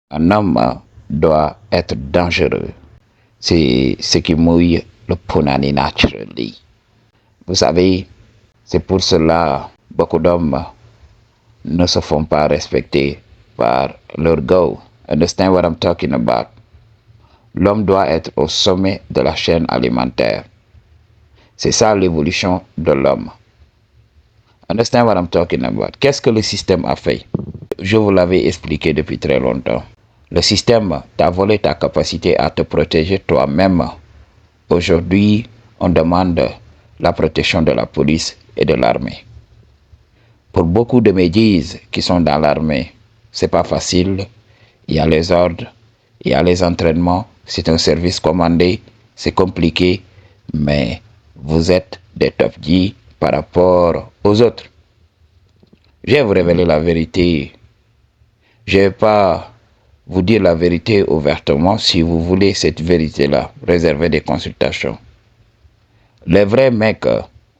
Un homme doit être dangereux. C'est ce qui mouille le punani naturally. Vous savez, c'est pour cela beaucoup d'hommes ne se font pas respecter par leur go. Understand what I'm talking about? L'homme doit être au sommet de la chaîne alimentaire. C'est ça l'évolution de l'homme. Understand what I'm talking about? Qu'est-ce que le système a fait? Je vous l'avais expliqué depuis très longtemps. Le système t'a volé ta capacité à te protéger toi-même. Aujourd'hui, on demande la protection de la police et de l'armée. Pour beaucoup de médises qui sont dans l'armée, c'est pas facile. Il y a les ordres, il y a les entraînements, c'est un service commandé, c'est compliqué, mais vous êtes des top G par rapport aux autres. Je vais vous révéler la vérité. Je ne vais pas vous dire la vérité ouvertement. Si vous voulez cette vérité-là, réservez des consultations. Les vrais mecs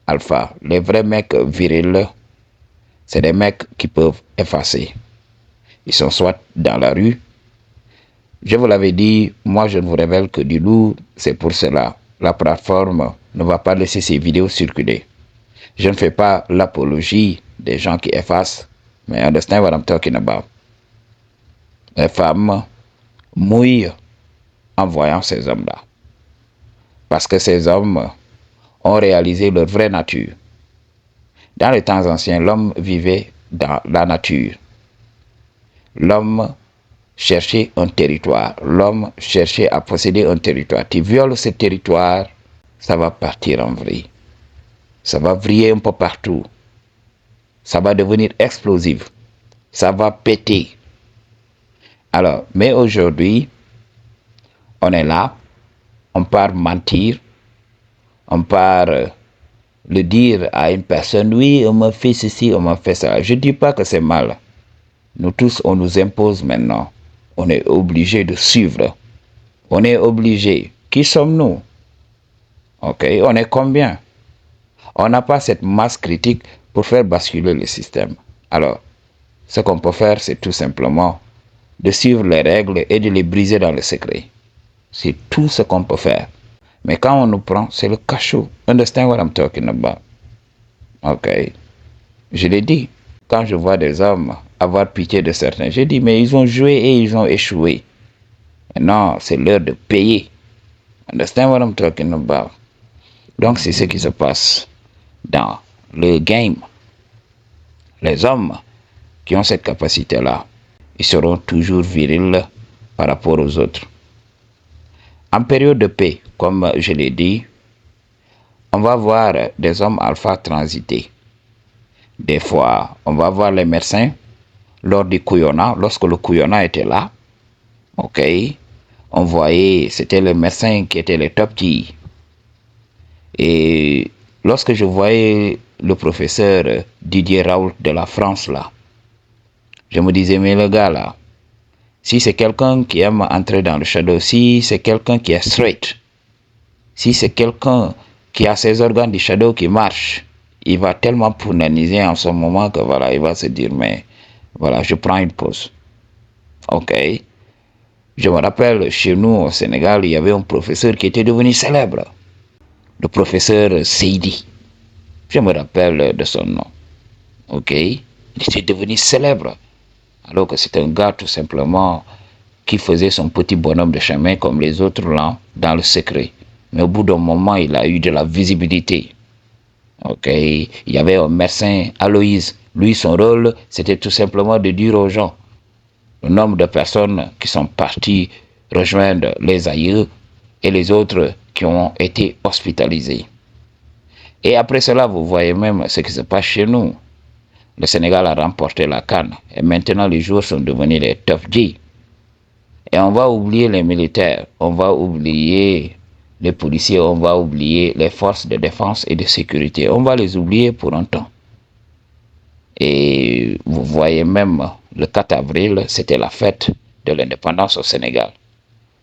alpha, les vrais mecs virils, c'est des mecs qui peuvent effacer. Ils sont soit dans la rue. Je vous l'avais dit, moi je ne vous révèle que du loup, c'est pour cela. La plateforme ne va pas laisser ces vidéos circuler. Je ne fais pas l'apologie des gens qui effacent, mais understand what I'm talking about. Les femmes mouillent en voyant ces hommes-là. Parce que ces hommes ont réalisé leur vraie nature. Dans les temps anciens, l'homme vivait dans la nature. L'homme cherchait un territoire. L'homme cherchait à posséder un territoire. Tu violes ce territoire, ça va partir en vrille. Ça va vriller un peu partout. Ça va devenir explosif. Ça va péter. Alors, mais aujourd'hui, on est là, on part mentir, on part le dire à une personne, oui, on m'a fait ceci, on m'a fait ça. Je ne dis pas que c'est mal. Nous tous, on nous impose maintenant. On est obligé de suivre. On est obligé. Qui sommes-nous? Ok, on est combien? On n'a pas cette masse critique pour faire basculer le système. Alors, ce qu'on peut faire, c'est tout simplement de suivre les règles et de les briser dans le secret. C'est tout ce qu'on peut faire. Mais quand on nous prend, c'est le cachot. Understand what I'm talking about? Ok. Je l'ai dit. Quand je vois des hommes avoir pitié de certains, je dis, mais ils ont joué et ils ont échoué. Maintenant, c'est l'heure de payer. Understand what I'm talking about? Donc, c'est ce qui se passe dans le game. Les hommes qui ont cette capacité-là, ils seront toujours virils par rapport aux autres. En période de paix, comme je l'ai dit, on va voir des hommes alpha transiter. Des fois, on va voir les médecins lors du couillonnat, lorsque le couillonnat était là. Ok, on voyait, c'était les médecins qui étaient les top G. Et lorsque je voyais le professeur Didier Raoult de la France là, je me disais, mais le gars là, si c'est quelqu'un qui aime entrer dans le shadow, si c'est quelqu'un qui est straight, si c'est quelqu'un qui a ses organes du shadow qui marchent, il va tellement punaniser en ce moment que voilà, il va se dire, mais voilà, je prends une pause. Ok. Je me rappelle, chez nous au Sénégal, il y avait un professeur qui était devenu célèbre. Le professeur Seydi. Je me rappelle de son nom. Ok. Il était devenu célèbre. Alors que c'est un gars tout simplement qui faisait son petit bonhomme de chemin comme les autres là, dans le secret. Mais au bout d'un moment, il a eu de la visibilité. Ok. Il y avait un médecin, Aloïse. Lui, son rôle, c'était tout simplement de dire aux gens le nombre de personnes qui sont parties rejoindre les aïeux et les autres qui ont été hospitalisés. Et après cela, vous voyez même ce qui se passe chez nous. Le Sénégal a remporté la CAN et maintenant les joueurs sont devenus les top G. Et on va oublier les militaires, on va oublier les policiers, on va oublier les forces de défense et de sécurité. On va les oublier pour un temps. Et vous voyez même, le 4 avril, c'était la fête de l'indépendance au Sénégal.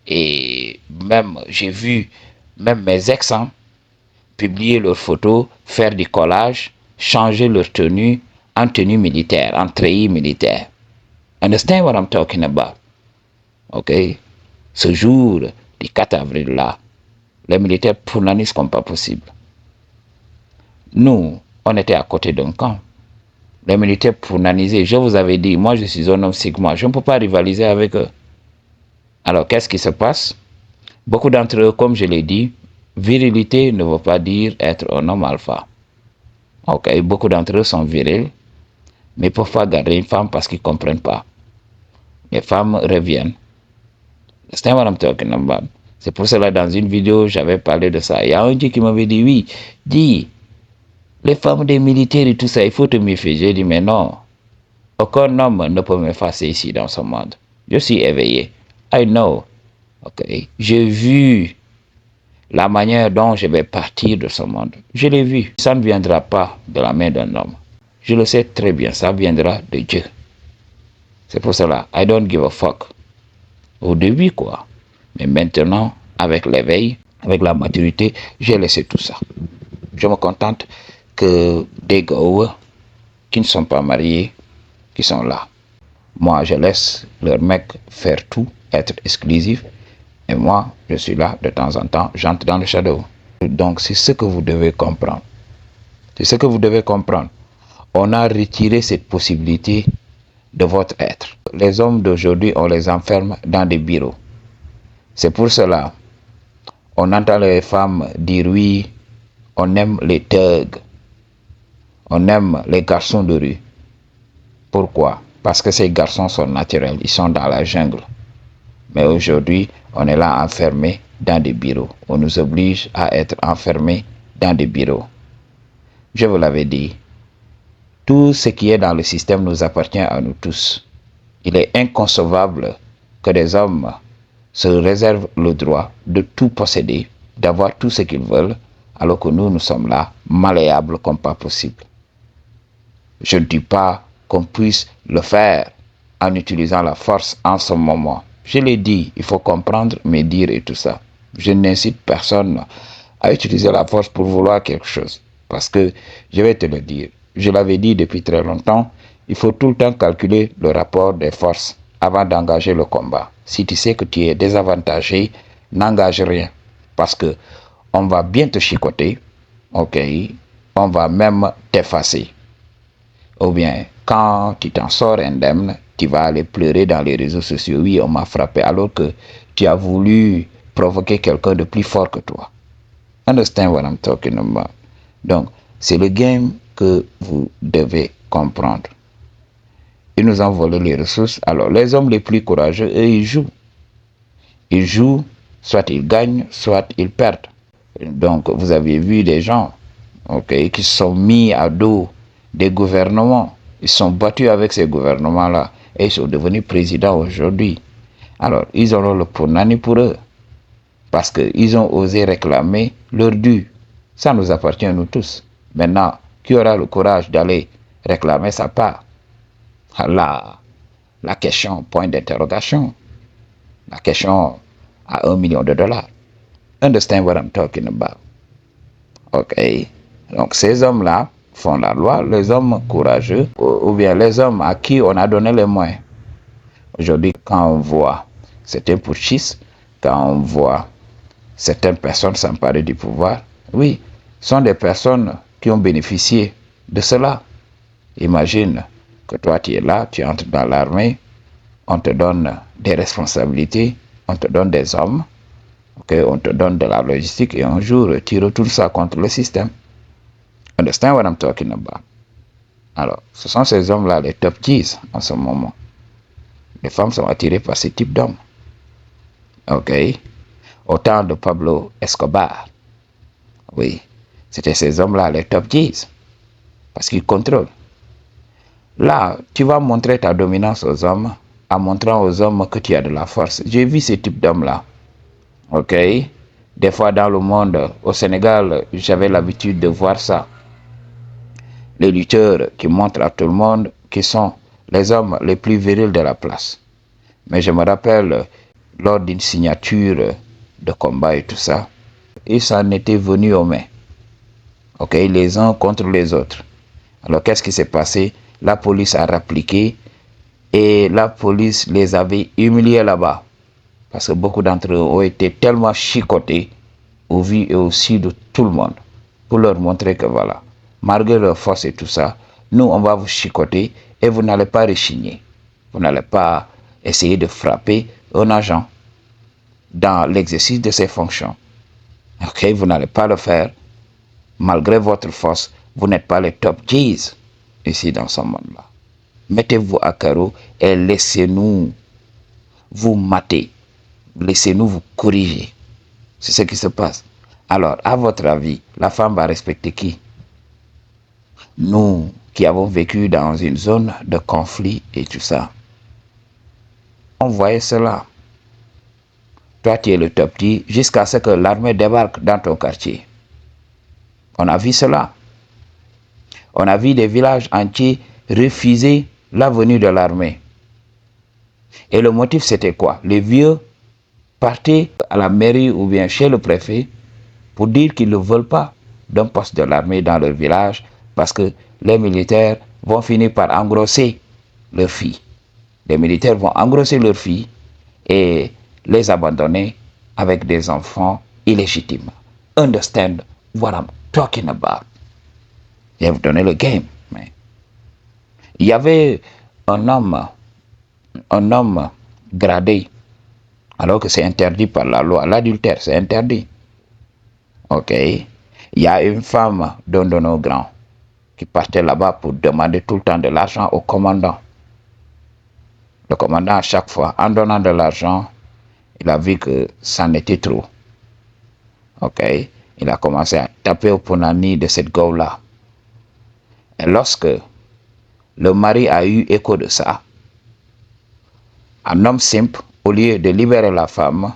Et même, j'ai vu même mes ex publier leurs photos, faire des collages, changer leur tenue en tenue militaire, en treillis militaire. Understand what I'm talking about? Ok? Ce jour du 4 avril-là, les militaires punanisent comme pas possible. Nous, on était à côté d'un camp. Les militaires punanisaient. Je vous avais dit, moi je suis un homme sigma, je ne peux pas rivaliser avec eux. Alors qu'est-ce qui se passe? Beaucoup d'entre eux, comme je l'ai dit, virilité ne veut pas dire être un homme alpha. Ok, beaucoup d'entre eux sont virils, mais ils ne peuvent pas garder une femme parce qu'ils ne comprennent pas. Les femmes reviennent. C'est what I'm talking about. C'est pour cela, dans une vidéo, j'avais parlé de ça. Il y a un Dieu qui m'avait dit, oui, dis, les femmes des militaires et tout ça, il faut te méfier. J'ai dit, mais non, aucun homme ne peut m'effacer ici dans ce monde. Je suis éveillé. I know. Ok. J'ai vu la manière dont je vais partir de ce monde. Je l'ai vu. Ça ne viendra pas de la main d'un homme. Je le sais très bien, ça viendra de Dieu. C'est pour cela, I don't give a fuck. Au début, quoi. Mais maintenant, avec l'éveil, avec la maturité, j'ai laissé tout ça. Je me contente que des gars qui ne sont pas mariés, qui sont là. Moi, je laisse leur mec faire tout, être exclusif. Et moi, je suis là de temps en temps, j'entre dans le shadow. Donc, c'est ce que vous devez comprendre. C'est ce que vous devez comprendre. On a retiré cette possibilité de votre être. Les hommes d'aujourd'hui, on les enferme dans des bureaux. C'est pour cela, on entend les femmes dire oui, on aime les thugs, on aime les garçons de rue. Pourquoi? Parce que ces garçons sont naturels, ils sont dans la jungle. Mais aujourd'hui, on est là enfermés dans des bureaux. On nous oblige à être enfermés dans des bureaux. Je vous l'avais dit, tout ce qui est dans le système nous appartient à nous tous. Il est inconcevable que des hommes se réservent le droit de tout posséder, d'avoir tout ce qu'ils veulent, alors que nous sommes là, malléables comme pas possible. Je ne dis pas qu'on puisse le faire en utilisant la force en ce moment. Je l'ai dit, il faut comprendre mes dires et tout ça. Je n'incite personne à utiliser la force pour vouloir quelque chose. Parce que, je vais te le dire, je l'avais dit depuis très longtemps, il faut tout le temps calculer le rapport des forces avant d'engager le combat. Si tu sais que tu es désavantagé, n'engage rien. Parce que on va bien te chicoter, ok, on va même t'effacer. Ou bien, quand tu t'en sors indemne, tu vas aller pleurer dans les réseaux sociaux. Oui, on m'a frappé, alors que tu as voulu provoquer quelqu'un de plus fort que toi. Understand what I'm talking about? Donc, c'est le game que vous devez comprendre. Ils nous ont volé les ressources. Alors, les hommes les plus courageux, eux, ils jouent. Ils jouent, soit ils gagnent, soit ils perdent. Donc, vous avez vu des gens, ok, qui se sont mis à dos des gouvernements. Ils sont battus avec ces gouvernements-là et ils sont devenus présidents aujourd'hui. Alors, ils auront le punani pour eux parce qu'ils ont osé réclamer leur dû. Ça nous appartient à nous tous. Maintenant, qui aura le courage d'aller réclamer sa part? La question, point d'interrogation. La question à $1 million. Understand what I'm talking about? Ok. Donc, ces hommes-là font la loi, les hommes courageux, ou bien les hommes à qui on a donné les moyens. Aujourd'hui, quand on voit certains putschistes, quand on voit certaines personnes s'emparer du pouvoir, oui, sont des personnes qui ont bénéficié de cela. Imagine que toi, tu es là, tu entres dans l'armée, on te donne des responsabilités, on te donne des hommes, okay, on te donne de la logistique et un jour, tu retournes ça contre le système. Understand what I'm talking about? Alors, ce sont ces hommes-là, les top G's en ce moment. Les femmes sont attirées par ce type d'hommes. Ok? Au temps de Pablo Escobar, oui, c'était ces hommes-là, les top G's. Parce qu'ils contrôlent. Là, tu vas montrer ta dominance aux hommes en montrant aux hommes que tu as de la force. J'ai vu ce type d'hommes-là. Ok? Des fois dans le monde, au Sénégal, j'avais l'habitude de voir ça. Les lutteurs qui montrent à tout le monde qui sont les hommes les plus virils de la place. Mais je me rappelle, lors d'une signature de combat et tout ça, ils s'en étaient venus aux mains. Ok, les uns contre les autres. Alors qu'est-ce qui s'est passé? La police a répliqué et la police les avait humiliés là-bas. Parce que beaucoup d'entre eux ont été tellement chicotés au vu et au su de tout le monde pour leur montrer que voilà, malgré leur force et tout ça, nous, on va vous chicoter et vous n'allez pas rechigner. Vous n'allez pas essayer de frapper un agent dans l'exercice de ses fonctions. Ok, vous n'allez pas le faire. Malgré votre force, vous n'êtes pas les top G's ici dans ce monde-là. Mettez-vous à carreau et laissez-nous vous mater. Laissez-nous vous corriger. C'est ce qui se passe. Alors, à votre avis, la femme va respecter qui? Nous qui avons vécu dans une zone de conflit et tout ça, on voyait cela. Toi, tu es le top G jusqu'à ce que l'armée débarque dans ton quartier. On a vu cela. On a vu des villages entiers refuser la venue de l'armée. Et le motif, c'était quoi? Les vieux partaient à la mairie ou bien chez le préfet pour dire qu'ils ne veulent pas d'un poste de l'armée dans leur village parce que les militaires vont finir par engrosser leurs filles. Les militaires vont engrosser leurs filles et les abandonner avec des enfants illégitimes. Understand what I'm talking about. Je vais vous donner le game. Mais il y avait un homme gradé, alors que c'est interdit par la loi. L'adultère, c'est interdit. Ok. Il y a une femme d'un de nos grands qui partait là-bas pour demander tout le temps de l'argent au commandant. Le commandant, à chaque fois, en donnant de l'argent, il a vu que ça n'était trop. Ok. Il a commencé à taper au punani de cette go-là. Et lorsque le mari a eu écho de ça, un homme simple, au lieu de libérer la femme,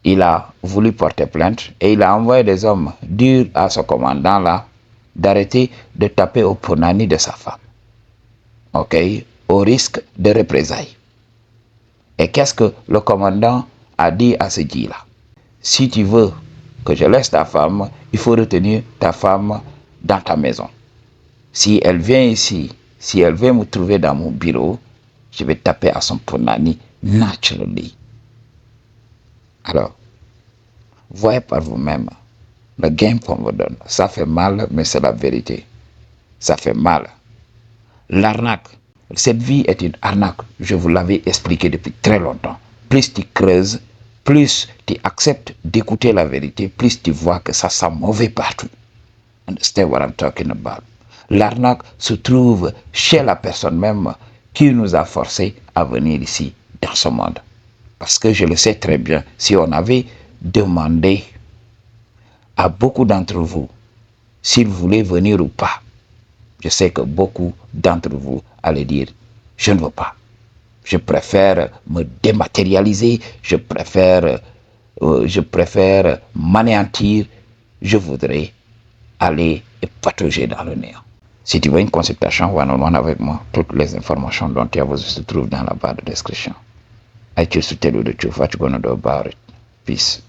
il a voulu porter plainte et il a envoyé des hommes dire à ce commandant-là d'arrêter de taper au punani de sa femme. Ok, au risque de représailles. Et qu'est-ce que le commandant a dit à ce dit-là? Si tu veux que je laisse ta femme, il faut retenir ta femme dans ta maison. Si elle vient ici, si elle vient me trouver dans mon bureau, je vais taper à son punani naturally. Alors, voyez par vous-même le game qu'on vous donne. Ça fait mal, mais c'est la vérité. Ça fait mal. L'arnaque. Cette vie est une arnaque. Je vous l'avais expliqué depuis très longtemps. Plus tu creuses, plus tu acceptes d'écouter la vérité, plus tu vois que ça sent mauvais partout. Understand what I'm talking about? L'arnaque se trouve chez la personne même qui nous a forcés à venir ici, dans ce monde. Parce que je le sais très bien, si on avait demandé à beaucoup d'entre vous s'ils voulaient venir ou pas, je sais que beaucoup d'entre vous allaient dire « je ne veux pas ». Je préfère me dématérialiser, je préfère m'anéantir, je voudrais aller et patauger dans le néant. Si tu veux une consultation one-on-one avec moi, toutes les informations dont tu as besoin se trouvent dans la barre de description. I choose to tell you the truth. What you gonna do about it? Peace.